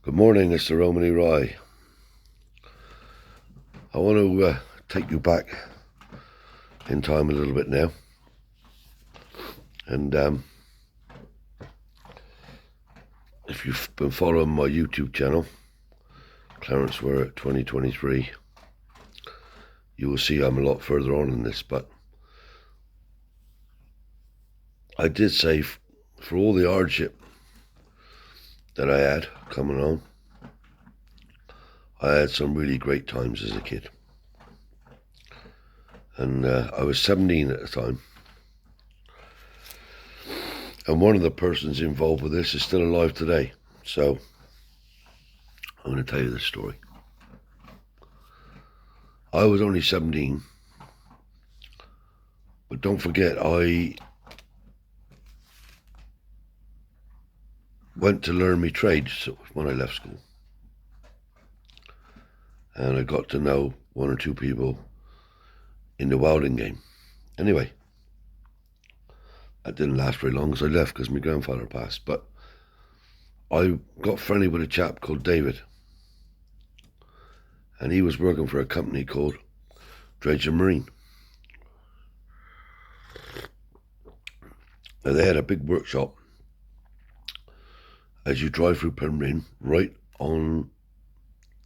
Good morning, Mr. Romany Roy. I want to take you back in time a little bit now. And if you've been following my YouTube channel, clarenceware 2023, you will see I'm a lot further on in this. But I did say for all the hardship that I had coming on, I had some really great times as a kid. And I was 17 at the time. And one of the persons involved with this is still alive today. So I'm going to tell you this story. I was only 17. But don't forget, I went to learn my trade when I left school. And I got to know one or two people in the welding game. Anyway, that didn't last very long because I left because my grandfather passed. But I got friendly with a chap called David. And he was working for a company called Dredge and Marine. Now they had a big workshop as you drive through Penryn, right on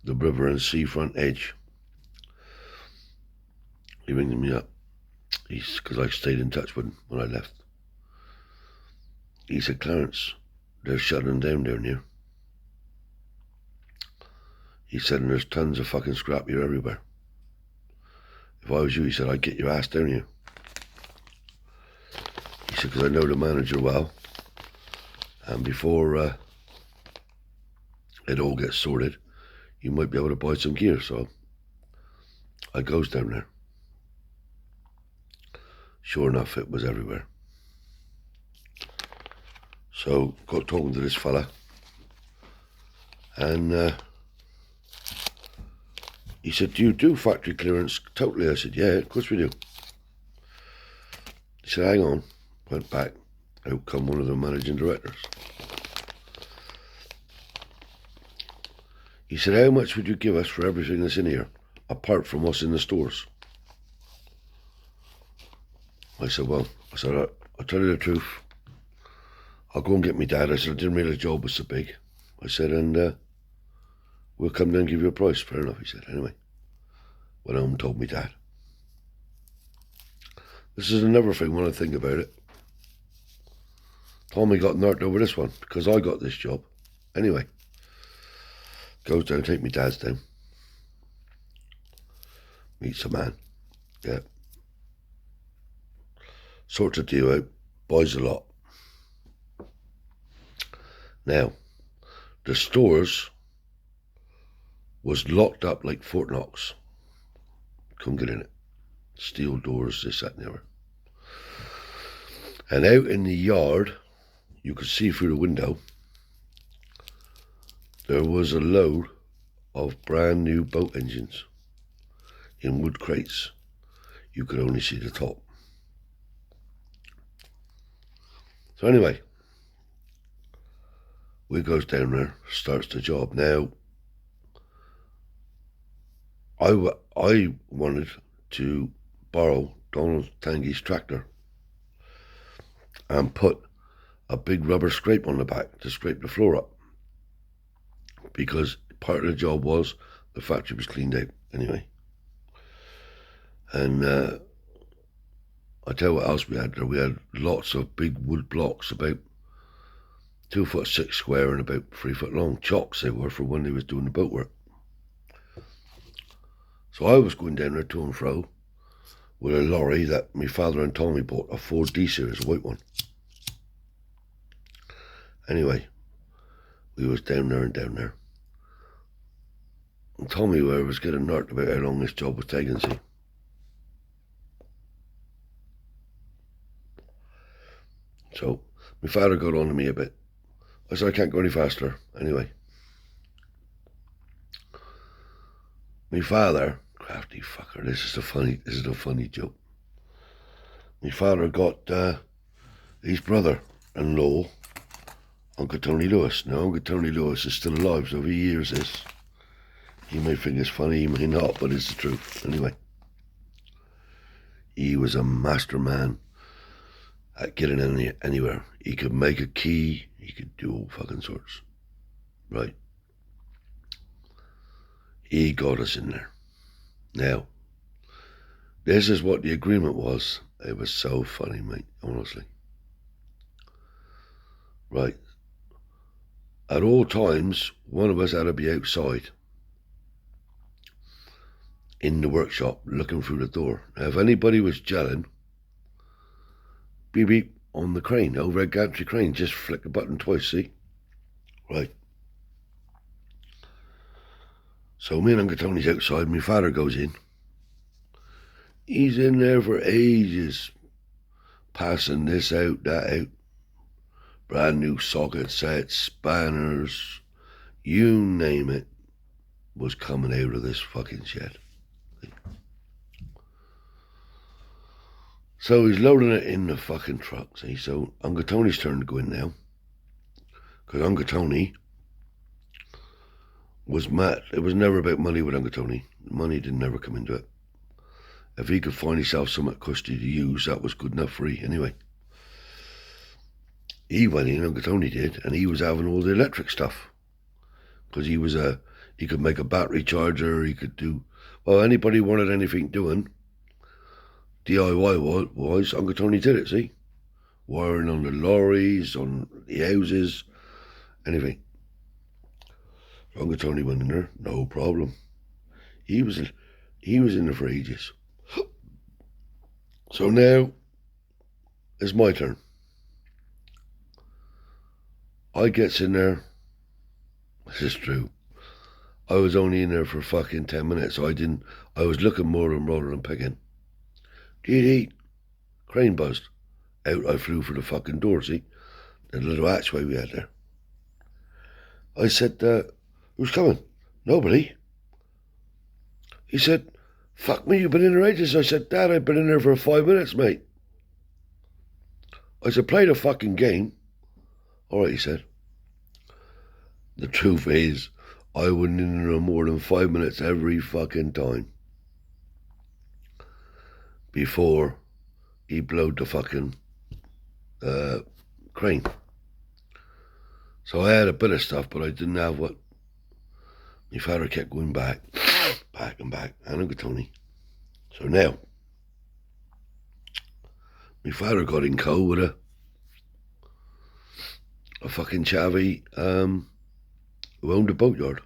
the river and seafront edge. He rings me up. Because I stayed in touch with him when I left. He said, Clarence, they're shutting down down here. He said, and there's tons of fucking scrap here everywhere. If I was you, he said, I'd get your ass down here. He said, because I know the manager well. And before it all gets sorted, you might be able to buy some gear. So I goes down there. Sure enough, it was everywhere. So got talking to this fella. And he said, do you do factory clearance totally? I said, yeah, of course we do. He said, hang on. Went back. Out come one of the managing directors. He said, how much would you give us for everything that's in here, apart from what's in the stores? I said, well, I'll tell you the truth. I'll go and get my dad. I said, I didn't realise the job was so big. I said, and we'll come down and give you a price. Fair enough, he said. Anyway, went home and told my dad. This is another thing when I think about it. Tommy got knocked over this one because I got this job. Anyway, goes down, take my dad's down. Meets a man. Yeah. Sorts a deal out. Buys a lot. Now, the stores was locked up like Fort Knox. Couldn't get in it. Steel doors, this, that, and the other. And out in the yard, you could see through the window, there was a load of brand new boat engines in wood crates. You could only see the top. So anyway, we goes down there, starts the job. Now, I wanted to borrow Donald Tanguy's tractor and put a big rubber scrape on the back to scrape the floor up, because part of the job was the factory was cleaned out anyway. And I tell you what else we had there. We had lots of big wood blocks, about 2'6" square and about 3 foot long. Chocks they were for when they was doing the boat work. So I was going down there to and fro with a lorry that my father and Tommy bought, a Ford D series, a white one. Anyway, we was down there. And Tommy was getting knocked about how long this job was taking, see. So my father got on to me a bit. I said, I can't go any faster. Anyway, my father, crafty fucker, this is a funny joke. My father got his brother-in-law Uncle Tony Lewis. Now, Uncle Tony Lewis is still alive, so if he hears this, he may think it's funny, he may not, but it's the truth. Anyway, he was a masterman at getting anywhere. He could make a key, he could do all fucking sorts. Right. He got us in there. Now, this is what the agreement was. It was so funny, mate, honestly. Right. At all times, one of us had to be outside in the workshop looking through the door. Now, if anybody was gelling, beep beep on the crane, overhead gantry crane, just flick the button twice, see? Right. So me and Uncle Tony's outside, my father goes in. He's in there for ages, passing this out, that out. Brand new socket sets, spanners, you name it, was coming out of this fucking shed. So he's loading it in the fucking truck, see? So Uncle Tony's turn to go in now. Because Uncle Tony was mad. It was never about money with Uncle Tony. Money didn't never come into it. If he could find himself some custody to use, that was good enough for him. Anyway, he went in, Uncle Tony did, and he was having all the electric stuff. Because he could make a battery charger, he could do, well, anybody wanted anything doing, DIY wise, Uncle Tony did it, see? Wiring on the lorries, on the houses, anything. So Uncle Tony went in there, no problem. He was in there for ages. So now, it's my turn. I gets in there, this is true. I was only in there for fucking 10 minutes, I was looking more than rather than picking. Dee crane buzzed. Out I flew for the fucking door, see? The little hatchway we had there. I said, who's coming? Nobody. He said, fuck me, you've been in there ages. I said, Dad, I've been in there for 5 minutes, mate. I said, play the fucking game. All right, he said. The truth is, I wasn't in there more than 5 minutes every fucking time before he blowed the fucking crane. So I had a bit of stuff, but I didn't have what my father kept going back and back, and Uncle Tony. So now, my father got in co with a fucking chavvy who owned a boatyard.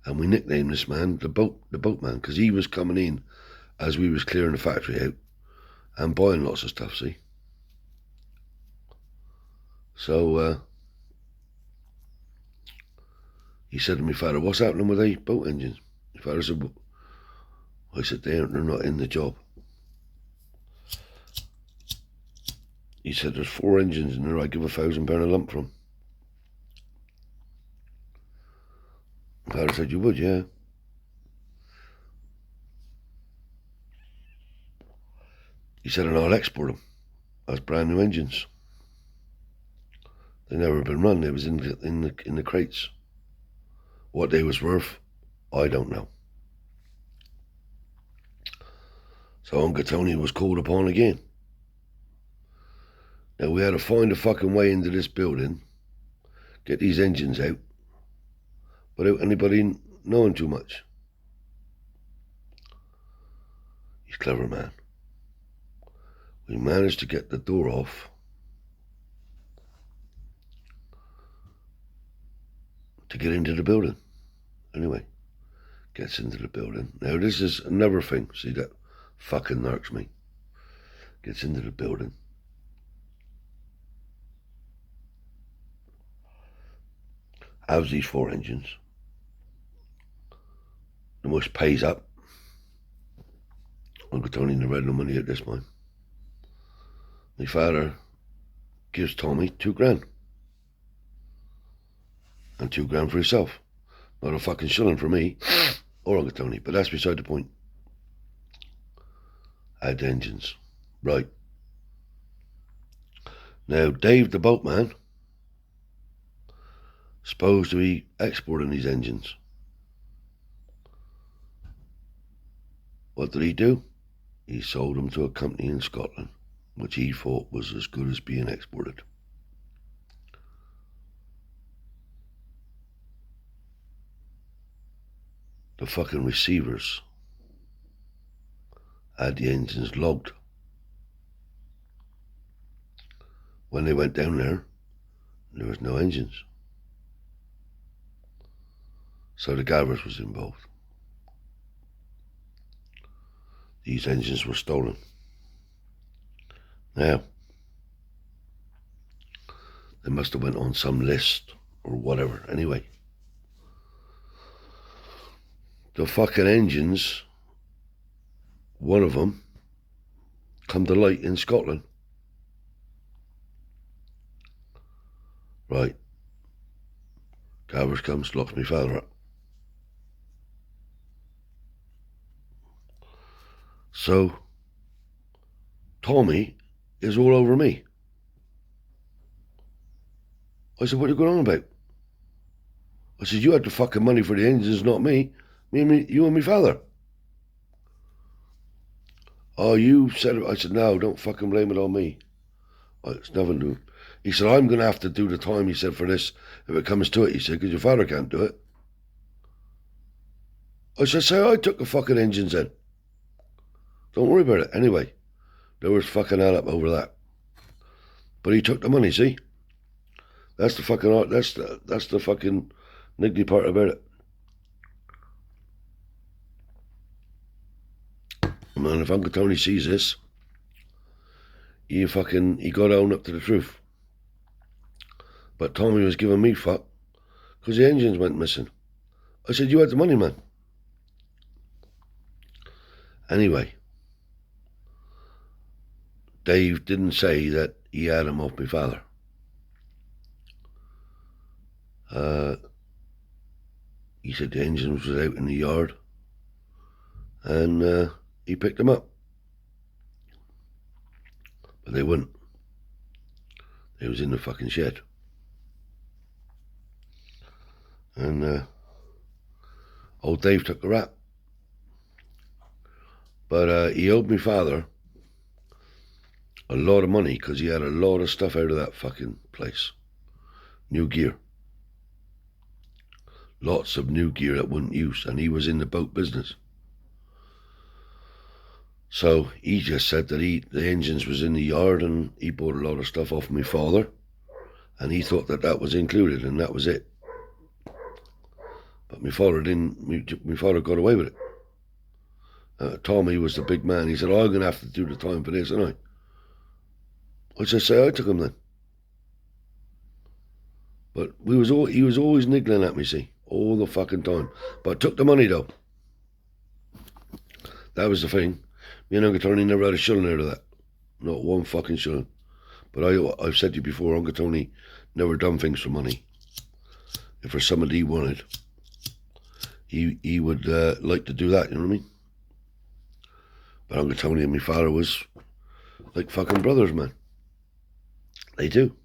And we nicknamed this man the boatman, because he was coming in as we was clearing the factory out and buying lots of stuff, see? So he said to my father, what's happening with the boat engines? My father said, well, I said, they're not in the job. He said, there's 4 engines in there, I'd give £1,000 a lump from. My father said, you would, yeah. He said, and I'll export them as brand new engines. They never been run, they was in the crates. What they was worth, I don't know. So Uncle Tony was called upon again. Now we had to find a fucking way into this building, get these engines out, without anybody knowing too much. He's a clever man. We managed to get the door off to get into the building. Anyway, gets into the building. Now this is another thing, see, that fucking narks me. Gets into the building. Has these 4 engines. The most pays up. Uncle Tony never had no money at this point. My father gives Tommy £2,000. And £2,000 for himself. Not a fucking shilling for me or Uncle Tony, but that's beside the point. Had engines. Right. Now, Dave the boatman supposed to be exporting these engines. What did he do? He sold them to a company in Scotland, which he thought was as good as being exported. The fucking receivers had the engines logged. When they went down there was no engines. So the Galvers was involved. These engines were stolen. Now, they must have went on some list or whatever. Anyway, the fucking engines, one of them, come to light in Scotland. Right. Galvers comes, locks me father up. So, Tommy is all over me. I said, what are you going on about? I said, you had the fucking money for the engines, not me. You and me father. Oh, you said it. I said, no, don't fucking blame it on me. It's nothing to do. He said, I'm going to have to do the time, he said, for this, if it comes to it, he said, because your father can't do it. I said, so I took the fucking engines in. Don't worry about it. Anyway, there was fucking hell up over that. But he took the money, see? That's the fucking, that's the fucking niggly part about it. Man, if Uncle Tony sees this, he got to own up to the truth. But Tommy was giving me fuck because the engines went missing. I said, you had the money, man. Anyway, Dave didn't say that he had them off my father. He said the engines was out in the yard and he picked them up. But they wouldn't. They was in the fucking shed. And old Dave took the rap. But he owed me father a lot of money because he had a lot of stuff out of that fucking place. New gear. Lots of new gear that wouldn't use, and he was in the boat business. So he just said that the engines was in the yard and he bought a lot of stuff off my father and he thought that that was included and that was it. But my father didn't, my father got away with it. Tommy was the big man. He said, oh, I'm going to have to do the time for this, aren't I? I said, say I took him then. But he was always niggling at me, see, all the fucking time. But I took the money though. That was the thing. Me and Uncle Tony never had a shilling out of that. Not one fucking shilling. But I've said to you before, Uncle Tony never done things for money. If there's somebody he wanted, he would like to do that, you know what I mean? But Uncle Tony and my father was like fucking brothers, man. They do.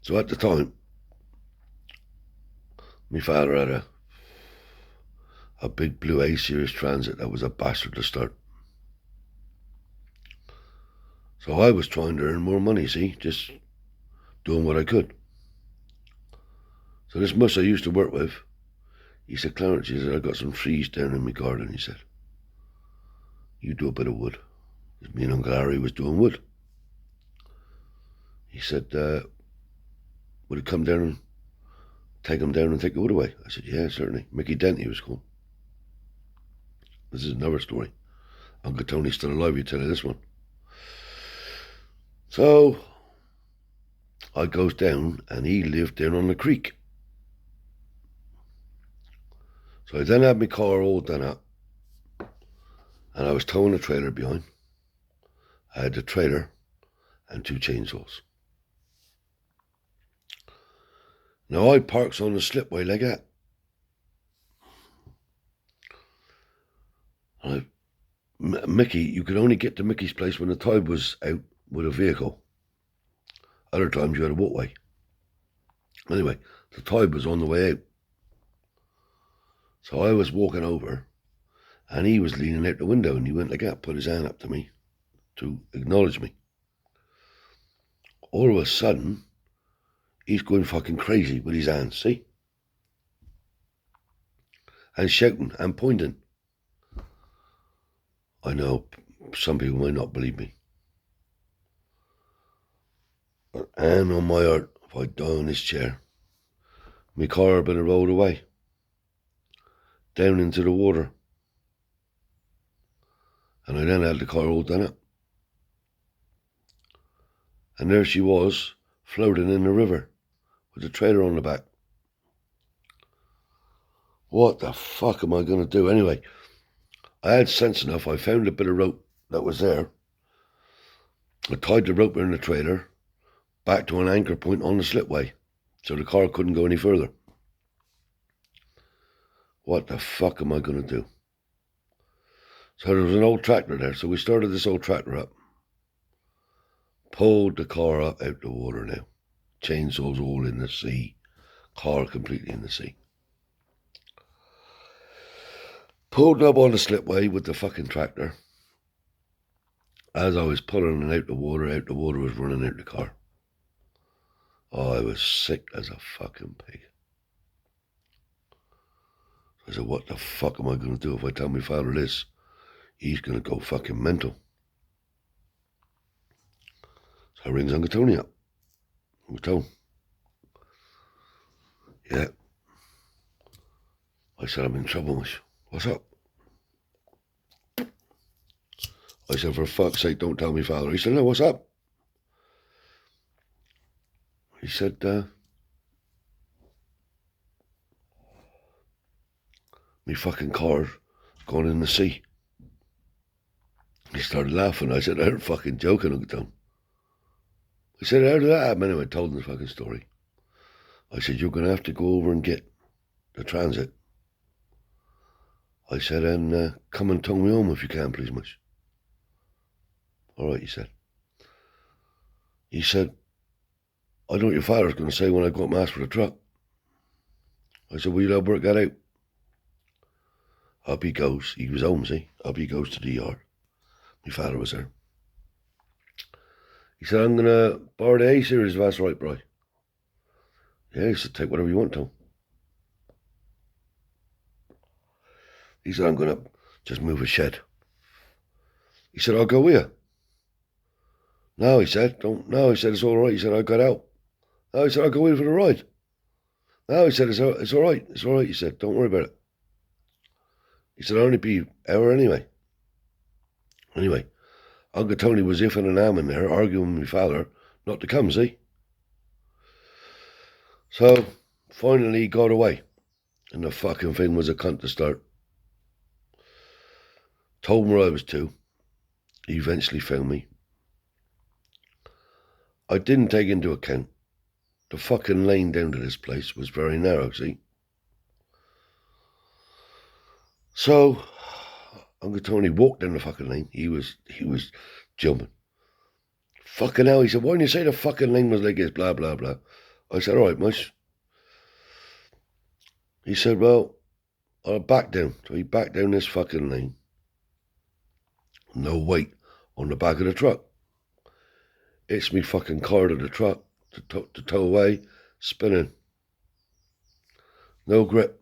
So at the time, my father had a big blue A-Series Transit that was a bastard to start. So I was trying to earn more money, see, just doing what I could. So this muss I used to work with, he said, Clarence, he said, I got some trees down in my garden, he said. You do a bit of wood. Because me and Uncle Harry was doing wood. He said, would it come down and take him down and take the wood away? I said, yeah, certainly. Mickey Dent, he was called. This is another story. Uncle Tony's still alive, he'll tell you this one. So, I goes down and he lived down on the creek. So I then had my car all done up and I was towing a trailer behind. I had the trailer and 2 chainsaws. Now I parks on the slipway like that. Mickey, you could only get to Mickey's place when the tide was out with a vehicle. Other times you had a walkway. Anyway, the tide was on the way out. So I was walking over, and he was leaning out the window, and he went like that, put his hand up to me to acknowledge me. All of a sudden, he's going fucking crazy with his hands, see? And shouting and pointing. I know some people might not believe me. But hand on my heart, if I die on this chair, my car had been rolled away. Down into the water. And I then had the car all done up. And there she was, floating in the river, with the trailer on the back. What the fuck am I going to do? Anyway, I had sense enough. I found a bit of rope that was there. I tied the rope in the trailer back to an anchor point on the slipway, so the car couldn't go any further. What the fuck am I going to do? So there was an old tractor there, so we started this old tractor up. Pulled the car up out the water now. Chainsaws all in the sea. Car completely in the sea. Pulled up on the slipway with the fucking tractor. As I was pulling it out the water was running out the car. Oh, I was sick as a fucking pig. I said, what the fuck am I going to do if I tell my father this? He's going to go fucking mental. So I rings Uncle Tony up. Uncle Tony. Yeah. I said, I'm in trouble, miss. What's up? I said, for fuck's sake, don't tell me father. He said, no, what's up? He said, me fucking car's gone in the sea. He started laughing. I said, I'm fucking joking, Uncle Tom. He said, how did that happen? Anyway, I told him the fucking story. I said, you're going to have to go over and get the transit. I said, and come and tow me home if you can, please, miss. All right, he said. He said, I know what your father's going to say when I go up and ask for the truck. I said, well, you'll work that out. Up he goes. He was home, see? Up he goes to the yard. My father was there. He said, I'm going to borrow the A-series if that's right, bro. Yeah, he said, take whatever you want, Tom. He said, I'm going to just move a shed. He said, I'll go with you. No, he said, don't. No, he said, it's all right. He said, I got out. No, he said, I'll go with you for the ride. No, he said, it's all right. It's all right, he said, don't worry about it. He said, I'll only be an hour anyway. Anyway, Uncle Tony was if and an in there arguing with my father not to come, see? So, finally he got away. And the fucking thing was a cunt to start. Told him where I was to. He eventually found me. I didn't take into account the fucking lane down to this place was very narrow, see? So, Uncle Tony walked down the fucking lane. He was jumping. Fucking hell, he said, why didn't you say the fucking lane was like this, blah, blah, blah. I said, all right, mush. He said, well, I'll back down. So he backed down this fucking lane. No weight on the back of the truck. It's me fucking car to the truck to tow away, spinning. No grip.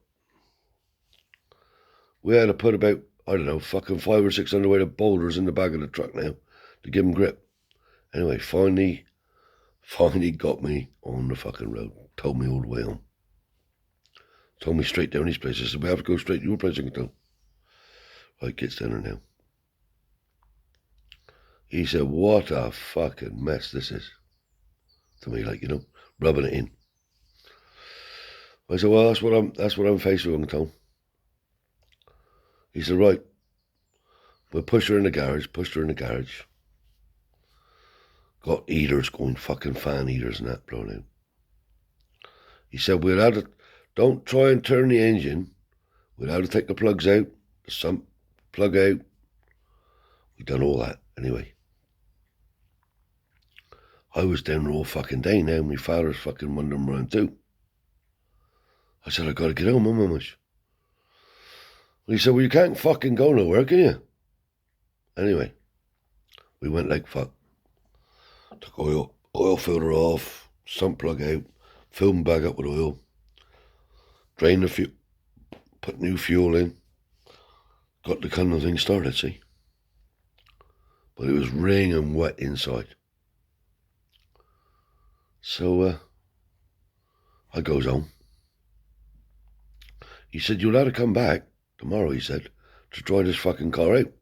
We had to put about, I don't know, fucking 500 or 600 weight of boulders in the back of the truck now to give him grip. Anyway, finally got me on the fucking road. Told me all the way home. Told me straight down his place. I said, we have to go straight to your place, Uncle Tom. Right, gets down there now. He said, what a fucking mess this is. To me, like, you know, rubbing it in. I said, well, that's what I'm faced with, Uncle Tom. He said, right, we'll push her in the garage, Got heaters going, fucking fan heaters and that blown out. He said, we'll have to, don't try and turn the engine. We'll have to take the plugs out, the sump plug out. We done all that, anyway. I was down the whole fucking day now. My father's fucking wandering around too. I said, I gotta get home, Mum. Well, he said, well, you can't fucking go nowhere, can you? Anyway, we went like fuck. Took oil filter off, sump plug out, filled them back up with oil, drained the fuel, put new fuel in, got the kind of thing started, see? But it was wringing wet inside. So I goes home. He said, you'll have to come back tomorrow, he said, to try this fucking car out.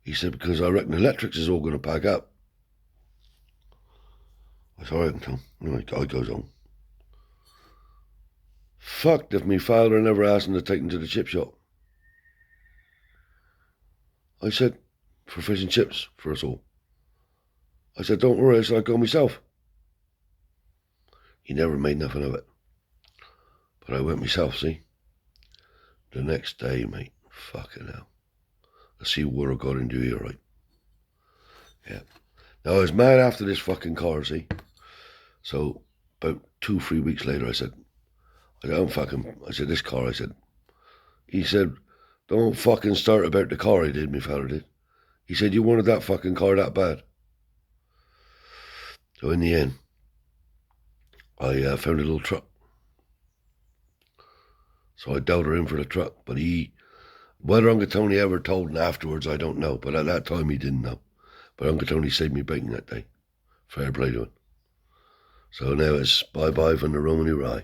He said, because I reckon electrics is all going to pack up. I said, all right, Tom. Anyway, I goes home. Fucked if me father never asked him to take him to the chip shop. I said, for fish and chips for us all. I said, don't worry, I said, I'll go myself. He never made nothing of it. But I went myself, see? The next day, mate, fucking hell. I see what I got into here, right? Yeah. Now, I was mad after this fucking car, see? So, about 2-3 weeks later, I said, this car, I said, he said, don't fucking start about the car, I did, my father did. He said, you wanted that fucking car that bad. So in the end, I found a little truck. So I dealt her in for the truck, but whether Uncle Tony ever told him afterwards, I don't know, but at that time he didn't know. But Uncle Tony saved me bacon that day. Fair play to him. So now it's bye-bye from the Romany Rye.